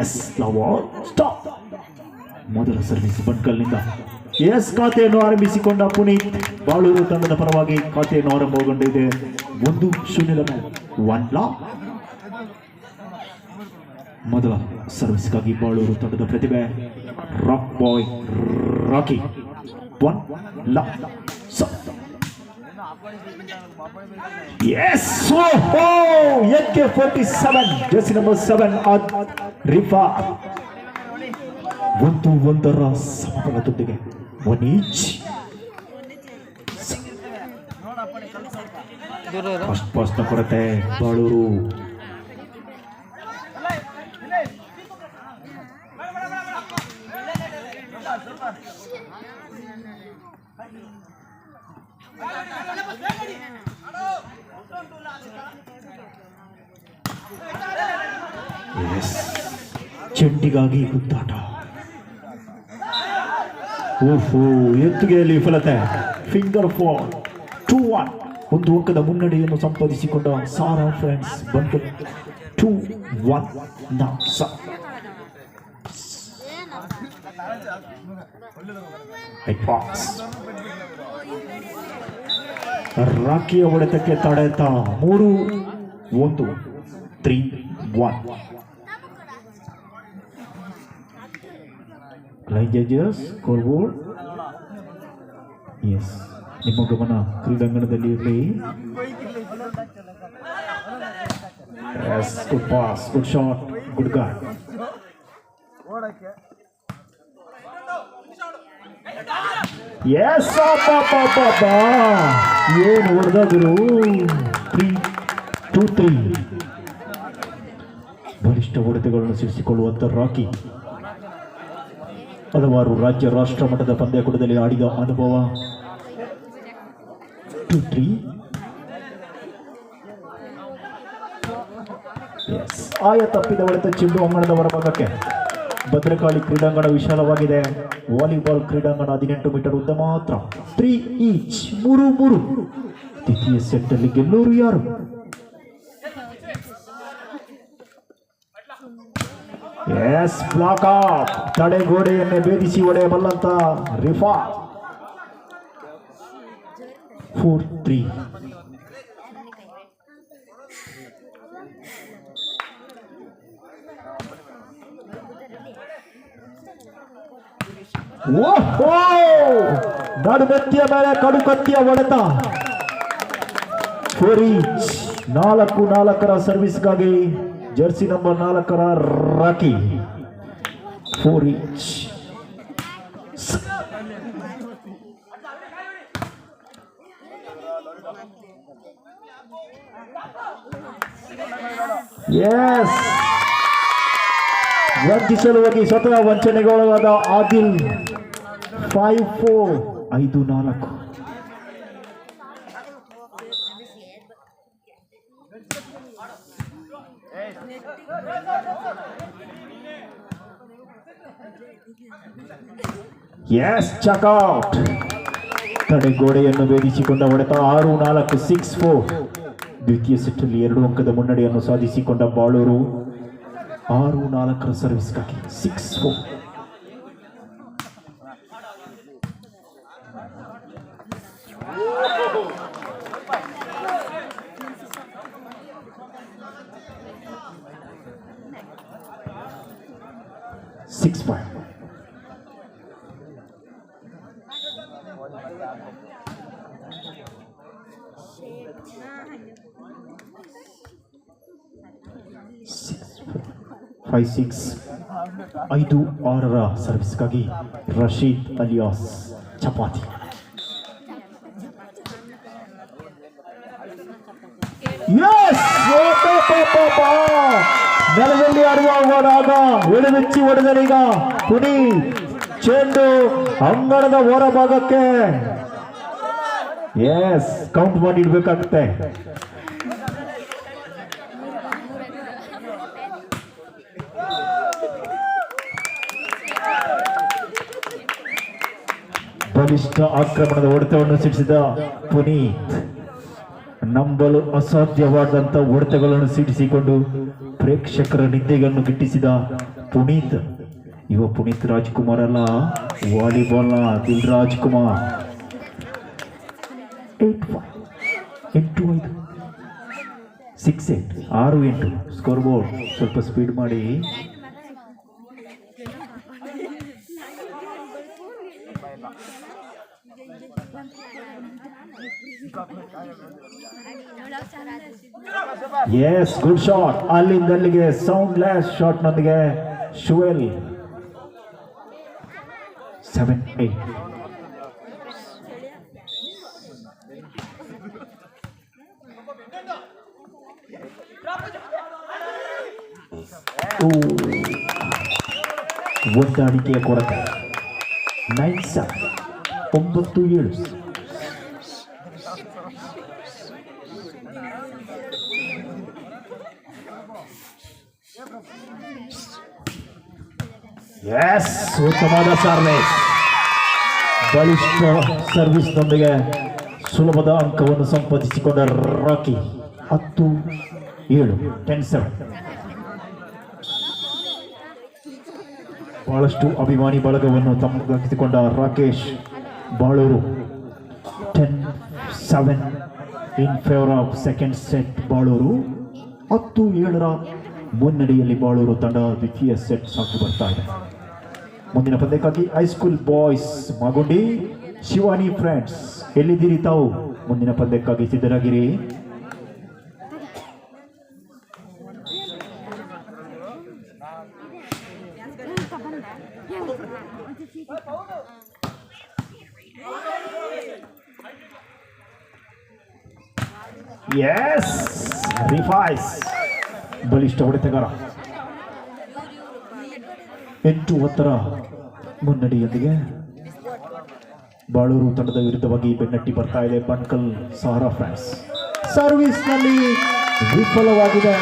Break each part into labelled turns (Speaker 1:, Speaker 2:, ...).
Speaker 1: S stop. ಮೊದಲ service ಬಂಟ್ಕಲ್ನಿಂದ ಎಸ್ ಖಾತೆಯನ್ನು ಆರಂಭಿಸಿಕೊಂಡ ಪುನೀತ್. ಬಾಳೂರು ತಂಡದ ಪರವಾಗಿ ಖಾತೆಯನ್ನು ಆರಂಭಗೊಂಡಿದೆ. 1-0 1 ಲಾ. ಮೊದಲ ಸರ್ವಿಸ್ಗಾಗಿ ಬಾಳೂರು ತಂಡದ ಪ್ರತಿಭೆ ರಾಕ್ ಬಾಯ್ ರಾಕಿ. 1 ಲಾ. Yes! AK-47 Jersey number 7 ರಿಫಾ. 1-1 ಸಮಬಲದೊಂದಿಗೆ 1 each. First ಕೊರತೆ ಬಾಳೂರು. ಚೆಂಡಿಗಾಗಿ ಗುದ್ದಾಟ. ಓಹೋ, ಎತ್ತುಗೆಯಲ್ಲಿ ವಿಫಲತೆ. Finger fall. 2-1 ಒಂದು ಅಂಕದ ಮುನ್ನಡೆಯನ್ನು ಸಂಪಾದಿಸಿಕೊಂಡ ಸಾರಾ ಫ್ರೆಂಡ್ಸ್ ಬಂತು. 2-1 ರಾಕಿಯ ಹೊಡೆತಕ್ಕೆ ತಡೆತ. 3-1 3-1. Line judges scoreboard. ಎಸ್, ನಿಮ್ಮ ಗಮನ ಕ್ರೀಡಾಂಗಣದಲ್ಲಿ ಇರಲಿ. Yes, good pass, good shot, good guard. Yes, ಏನು ಹೊಡೆದರು. 3-2-3. ಬಲಿಷ್ಠ ಹೊಡೆತಗಳನ್ನು ಸಿಡಿಸಿಕೊಳ್ಳುವಂತ ರಾಕಿ. ಹಲವಾರು ರಾಜ್ಯ ರಾಷ್ಟ್ರ ಮಟ್ಟದ ಪಂದ್ಯಾಕೂಟದಲ್ಲಿ ಆಡಿದ ಅನುಭವ. 2-3. ಆಯ ತಪ್ಪಿದ ಹೊಡೆತ ಚೆಂಡು ಅಂಗಣದ ಹೊರಭಾಗಕ್ಕೆ. ಭದ್ರಕಾಳಿ ಕ್ರೀಡಾಂಗಣ ವಿಶಾಲವಾಗಿದೆ. ವಾಲಿಬಾಲ್ ಕ್ರೀಡಾಂಗಣ 18 ಮೀಟರ್ ಉದ್ದ ಮಾತ್ರ. 3 ಈಚ್. 3-3. ದ್ವಿತೀಯ ಸೆಟ್ ಅಲ್ಲಿ ಗೆಲ್ಲೂರು ಯಾರು? Yes, block out. ತಡೆಗೋಡೆಯನ್ನೇ ಭೇದಿಸಿ ಹೊಡೆಯಬಲ್ಲಂತ ರಿಫಾ. 4-3. ನಡುಮೆತ್ತಿಯ ಮೇಲೆ ಕಡುಕತ್ತಿಯ ಹೊಡೆತ. 4 ಈಚ್. 4-4 ಸರ್ವಿಸ್ಗಾಗಿ jersey number 4 Rocky. 4 each. Yes, ವಂಚಿಸಲು ಹೋಗಿ ಸ್ವತಃ ವಂಚನೆಗೊಳಗಾದ ಆದಿಲ್. 5-4 5-4. Yes, check out. ತಡೆಗೋಡೆಯನ್ನು ಭೇದಿಸಿಕೊಂಡ ಹೊಡೆತ. 6-4 6-4. ದ್ವಿತೀಯ ಸೆಟ್ಟಲ್ಲಿ 2 ಅಂಕದ ಮುನ್ನಡೆಯನ್ನು ಸಾಧಿಸಿಕೊಂಡ ಬಾಳೂರು. 6-4 ಸರ್ವಿಸ್ಗಾಗಿ 6-4. ಫೈವ್ 5-6 ಸರ್ವಿಸ್ಗಾಗಿ ರಶೀದ್ ಅಲಿಯಾಸ್ ಚಪಾತಿ. ನೆಲದಲ್ಲಿ ಆಡುವಾಗ ಎಡವೆಚ್ಚಿ ಹೊಡೆದರೀಗ ಪುನೀತ್. ಚೆಂಡು ಅಂಗಣದ ಹೊರಭಾಗಕ್ಕೆ. ಎಸ್, ಕೌಂಟ್ ಮಾಡಿ ಇಡ್ಬೇಕಾಗುತ್ತೆ. ಬಲಿಷ್ಠ ಆಕ್ರಮಣದ ಹೊಡೆತವನ್ನು ಸಿಡಿಸಿದ ಪುನೀತ್. ನಂಬಲು ಅಸಾಧ್ಯವಾದಂತ ಹೊಡೆತಗಳನ್ನು ಸಿಡಿಸಿಕೊಂಡು ಪ್ರೇಕ್ಷಕರ ನಿದ್ದೆಗಳನ್ನು ಗಿಟ್ಟಿಸಿದ ಪುನೀತ್. ಇವ ಪುನೀತ್ ರಾಜ್ಕುಮಾರ್ ಅಲ್ಲ, ವಾಲಿಬಾಲ್ನ ದಿಲ್ ರಾಜ್ಕುಮಾರ್. 8-5 6-8 6-8 score board. ಸ್ವಲ್ಪ ಸ್ಪೀಡ್ ಮಾಡಿ. Yes, good shot. ಅಲ್ಲಿಂದ ಅಲ್ಲಿಗೆ ಸೌಂಡ್ಲೆಸ್ ಶಾಟ್ ನೊಂದಿಗೆ ಶುವೆಲ್. 7-8. ಒದ್ದಾಡಿಕೆಯ ಕೊರತೆ. 9-7 9-7. ಎಸ್, ಉತ್ತಮವಾದ ಸರ್ವಿಸ್. ಬಲಿಷ್ಠ ಸರ್ವಿಸ್ನೊಂದಿಗೆ ಸುಲಭದ ಅಂಕವನ್ನು ಸಂಪಾದಿಸಿಕೊಂಡ ರಾಕಿ. 10-7 10-7. ಬಹಳಷ್ಟು ಅಭಿಮಾನಿ ಬಳಗವನ್ನು ತಮ್ಮದಾಗಿಸಿಕೊಂಡ Rakesh Baluru. 10-7 in favour of second set Baluru. 10-7 ಮುನ್ನಡೆಯಲ್ಲಿ ಬಾಳೂರು ತಂಡ ದ್ವಿತೀಯ ಸೆಟ್ ಸಾಗಿ ಬರ್ತಾ ಇದೆ. ಮುಂದಿನ ಪಂದ್ಯಕ್ಕಾಗಿ high school boys Magundi Shivani friends ಎಲ್ಲಿದ್ದೀರಿ ತಾವು? ಮುಂದಿನ ಪಂದ್ಯಕ್ಕಾಗಿ ಸಿದ್ಧರಾಗಿರಿ. ಎಸ್, ರಿಫೈಸ್ ಬಲಿಷ್ಠ ಹೊಡೆತಗಾರ. 8-10 ಮುನ್ನಡೆಯೊಂದಿಗೆ ಬಾಳೂರು ತಂಡದ ವಿರುದ್ಧವಾಗಿ ಬೆನ್ನಟ್ಟಿ ಬರ್ತಾ ಇದೆ ಬನ್ಕಲ್ ಸಹಾರಾ ಫ್ರಾನ್ಸ್. ಸರ್ವಿಸ್ನಲ್ಲಿ ವಿಫಲವಾಗಿದೆ.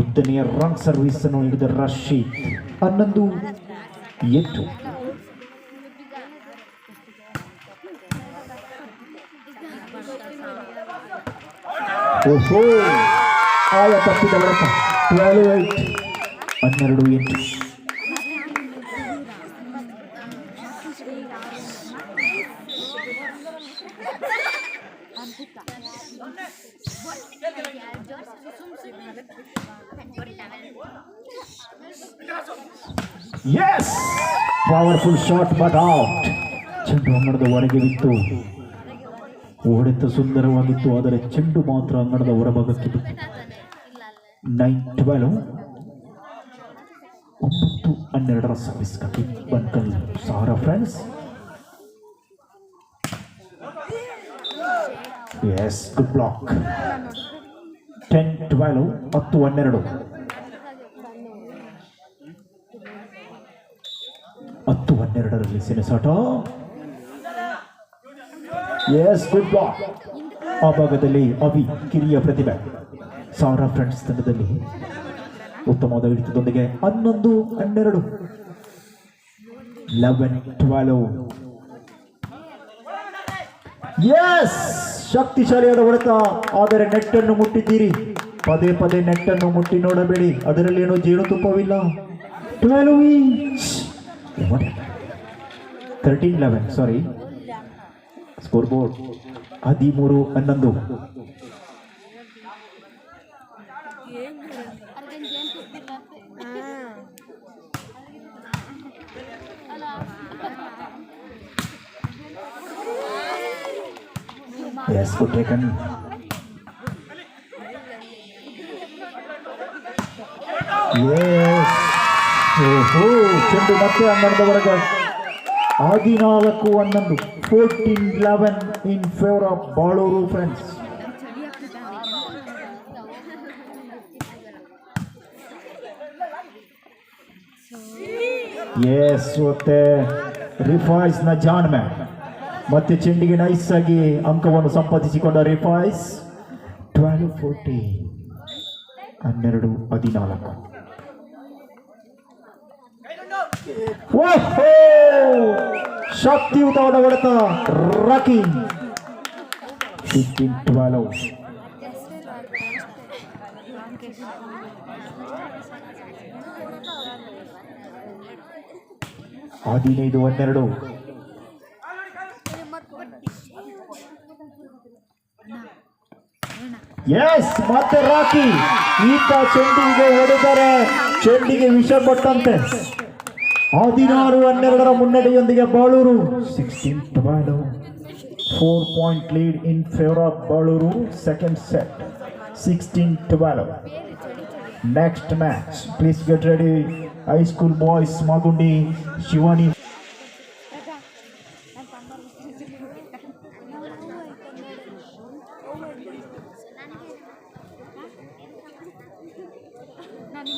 Speaker 1: ಉದ್ದನೆಯ ರಾಂಗ್ ಸರ್ವಿಸ್ ಅನ್ನು ಹಿಡಿದ ರಶೀದ್. 11-8. ಓಹೋ, ಆಯ ತಪ್ಪಿದ ಹೊಡೆತ. 12-8 12-8. Yes, powerful shot but out. ಚೆಂಡು ಅಂಗಣದ ಹೊರಗೆ ಬಿತ್ತು. ಹೊಡೆತ ಸುಂದರವಾಗಿತ್ತು, ಆದರೆ ಚೆಂಡು ಮಾತ್ರ ಅಂಗಣದ ಹೊರಭಾಗಕ್ಕೆ ಬಿತ್ತು. 9-12 9-12 ಸರ್ವಿಸ್ಗಾಗಿ Bankal Sahara friends. Yes, good block. 10-12 10-12 10-12 ಸೆಣಸಾಟ. Yes, good block. ಆ ಭಾಗದಲ್ಲಿ ಅಭಿ ಕಿರಿಯ ಪ್ರತಿಭೆ ಸಹಾರಾ ಫ್ರೆಂಡ್ಸ್ ತಂಡದಲ್ಲಿ ಉತ್ತಮವಾದ ಹಿಡಿತದೊಂದಿಗೆ 11-12 11-12. ಎಸ್, ಶಕ್ತಿಶಾಲಿಯಾದ ಹೊಡೆತ, ಆದರೆ ನೆಟ್ಟನ್ನು ಮುಟ್ಟಿದ್ದೀರಿ. ಪದೇ ಪದೇ ನೆಟ್ಟನ್ನು ಮುಟ್ಟಿ ನೋಡಬೇಡಿ, ಅದರಲ್ಲಿ ಏನೋ ಜೇನುತುಪ್ಪವಿಲ್ಲ. 13-11 sorry, score board 13-11. Yes, good taken. Yes. ಚೆಂಡು ಮತ್ತೆ ಅಂಗಣದವರೆಗೆ 14-11 14-11 in favor of Balur friends. Yes, ಮತ್ತೆ ರಿಫೈಸ್ ನ ಜಾನ್ ಮ್ಯಾನ್ ಮತ್ತೆ ಚೆಂಡಿಗೆ ನೈಸ್ ಆಗಿ ಅಂಕವನ್ನು ಸಂಪಾದಿಸಿಕೊಂಡ ರಿಫೈಸ್. 12-14 12-14. ಓಹೋ, ಶಕ್ತಿಯುತವಾದ ಹೊಡೆತ ರಾಕಿ. 15-12 15-12. ಎಸ್ ಮತ್ತೆ ರಾಕಿ ಈತ ಚೆಂಡಿಗೆ ಹೊಡೆದರೆ ಚೆಂಡಿಗೆ ವಿಷ ಕೊಟ್ಟಂತೆ. 16-12 ಮುನ್ನಡೆಯೊಂದಿಗೆ Baluru 16-12. 4 point lead in favor of Baluru. Second set 16-12. Next match, please get ready. High school boys Magundi, Shivani.
Speaker 2: ನಾನು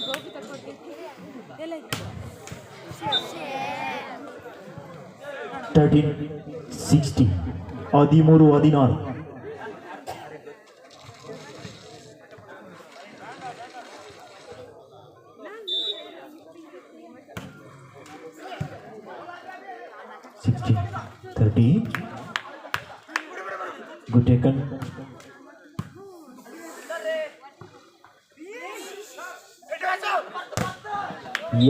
Speaker 1: 13-16. 13-16. Good taken.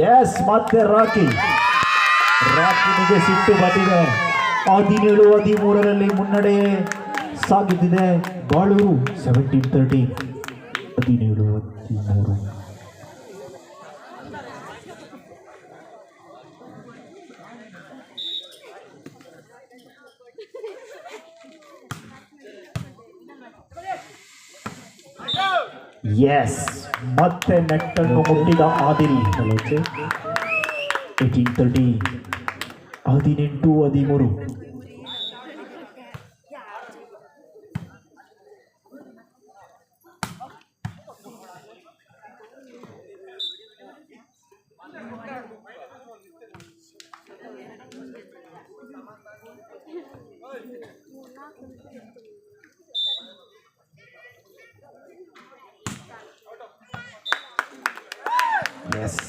Speaker 1: Yes, ಮತ್ತೆ ರಾಕಿನಿಗೆ ಸಿಟ್ಟು ಬಂದಿದೆ. 17-13 ಮುನ್ನಡೆ ಸಾಗುತ್ತಿದೆ ಬಾಳೂರು. 17-13. 17-13. ಎಸ್ ಮತ್ತೆ ನೆಟ್ಟನ್ನು ಮುಟ್ಟಿದ ಆದಿಲ್. 18-13. 18-13.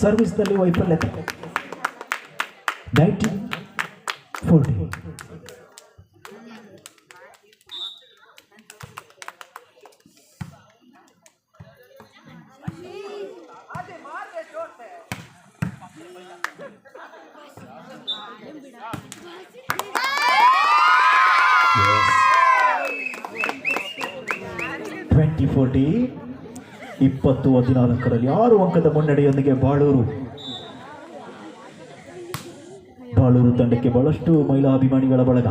Speaker 1: ಸರ್ವಿಸ್ ನಲ್ಲಿ ವೈಫಲ್ಯತೆ. 19-14. Yes. 20-14. 6 ಅಂಕದ ಮುನ್ನಡೆಯೊಂದಿಗೆ ಬಾಳೂರು ತಂಡಕ್ಕೆ ಬಹಳಷ್ಟು ಮಹಿಳಾ ಅಭಿಮಾನಿಗಳ ಬಳಗ.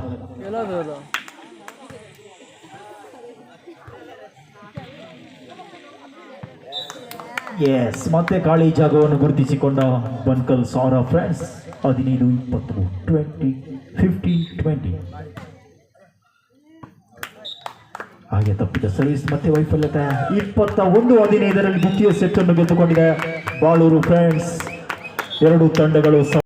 Speaker 1: ಎಸ್ ಮತ್ತೆ ಖಾಲಿ ಜಾಗವನ್ನು ಗುರುತಿಸಿಕೊಂಡ ಬನ್ಕಲ್ ಸಾರಾ ಫ್ರೆಂಡ್ಸ್. 15-20. 15-20. ಹಾಗೆ ತಪ್ಪಿದ ಸರ್ವಿಸ್ ಮತ್ತೆ ವೈಫಲ್ಯತೆ. 21-15 ದ್ವಿತೀಯ ಸೆಟ್ ಅನ್ನು ಗೆದ್ದುಕೊಂಡಿದೆ ಬಾಳೂರು ಫ್ರೆಂಡ್ಸ್. 2 ತಂಡಗಳು